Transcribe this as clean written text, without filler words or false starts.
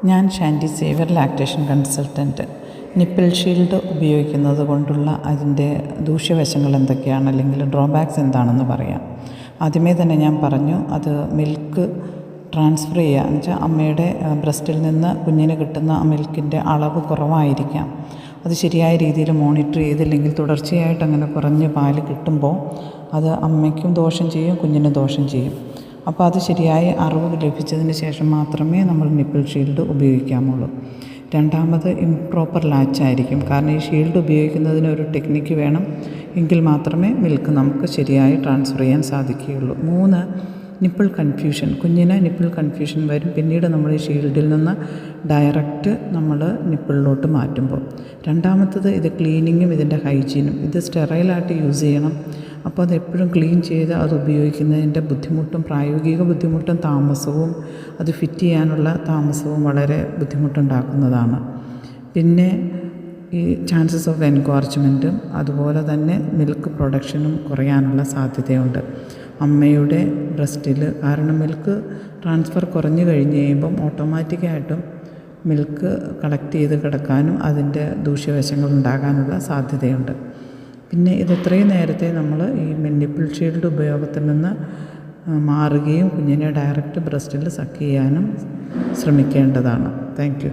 ഞാൻ Shandy Xavier lactation consultant. Nipple shield ഉപയോഗിക്കുന്നത് കൊണ്ടുള്ള അതിൻ്റെ ദൂഷ്യവശങ്ങൾ എന്തൊക്കെയാണ്, അല്ലെങ്കിൽ ഡ്രോബാക്സ് എന്താണെന്ന് പറയാം. ആദ്യമേ തന്നെ ഞാൻ പറഞ്ഞു, അത് മിൽക്ക് ട്രാൻസ്ഫർ ചെയ്യുക എന്ന് വെച്ചാൽ അമ്മയുടെ ബ്രസ്റ്റിൽ നിന്ന് കുഞ്ഞിന് കിട്ടുന്ന ആ മിൽക്കിൻ്റെ അളവ് കുറവായിരിക്കാം. അത് ശരിയായ രീതിയിൽ മോണിറ്റർ ചെയ്തില്ലെങ്കിൽ തുടർച്ചയായിട്ട് അങ്ങനെ കുറഞ്ഞ് പാല് കിട്ടുമ്പോൾ അത് അമ്മയ്ക്കും ദോഷം ചെയ്യും, കുഞ്ഞിനും ദോഷം ചെയ്യും. അപ്പോൾ അത് ശരിയായ അറിവ് ലഭിച്ചതിന് ശേഷം മാത്രമേ നമ്മൾ നിപ്പിൾ ഷീൽഡ് ഉപയോഗിക്കാമുള്ളൂ. രണ്ടാമത് ഇംപ്രോപ്പർ ലാച്ചായിരിക്കും. കാരണം ഈ ഷീൽഡ് ഉപയോഗിക്കുന്നതിന് ഒരു ടെക്നിക്ക് വേണം, എങ്കിൽ മാത്രമേ മിൽക്ക് നമുക്ക് ശരിയായി ട്രാൻസ്ഫർ ചെയ്യാൻ സാധിക്കുകയുള്ളൂ. 3, നിപ്പിൾ കൺഫ്യൂഷൻ. കുഞ്ഞിന് നിപ്പിൾ കൺഫ്യൂഷൻ വരും പിന്നീട് നമ്മൾ ഈ ഷീൽഡിൽ നിന്ന് ഡയറക്റ്റ് നമ്മൾ നിപ്പിളിലോട്ട് മാറ്റുമ്പോൾ. രണ്ടാമത്തത് ഇത് ക്ലീനിങ്ങും ഇതിൻ്റെ ഹൈജീനും. ഇത് സ്റ്റെറൈലായിട്ട് യൂസ് ചെയ്യണം. അപ്പോൾ അതെപ്പോഴും ക്ലീൻ ചെയ്ത് അത് ഉപയോഗിക്കുന്നതിൻ്റെ ബുദ്ധിമുട്ടും, പ്രായോഗിക ബുദ്ധിമുട്ടും താമസവും, അത് ഫിറ്റ് ചെയ്യാനുള്ള താമസവും വളരെ ബുദ്ധിമുട്ടുണ്ടാക്കുന്നതാണ്. പിന്നെ ഈ ചാൻസസ് ഓഫ് എൻകോർജ്മെൻറ്റും അതുപോലെ തന്നെ മിൽക്ക് പ്രൊഡക്ഷനും കുറയാനുള്ള സാധ്യതയുണ്ട് അമ്മയുടെ ബ്രസ്റ്റിൽ. കാരണം മിൽക്ക് ട്രാൻസ്ഫർ കുറഞ്ഞു കഴിഞ്ഞ് കഴിയുമ്പം ഓട്ടോമാറ്റിക്കായിട്ടും മിൽക്ക് കളക്ട് ചെയ്ത് കിടക്കാനും അതിൻ്റെ ദൂഷ്യവശങ്ങൾ ഉണ്ടാകാനുള്ള സാധ്യതയുണ്ട്. പിന്നെ ഇതെത്രയും നേരത്തെ നമ്മൾ ഈ നിപ്പിൾ ഷീൽഡ് ഉപയോഗത്തിൽ നിന്ന് മാറുകയും കുഞ്ഞിനെ ഡയറക്റ്റ് ബ്രസ്റ്റിൽ സക്ക് ചെയ്യാനും ശ്രമിക്കേണ്ടതാണ്. Thank you.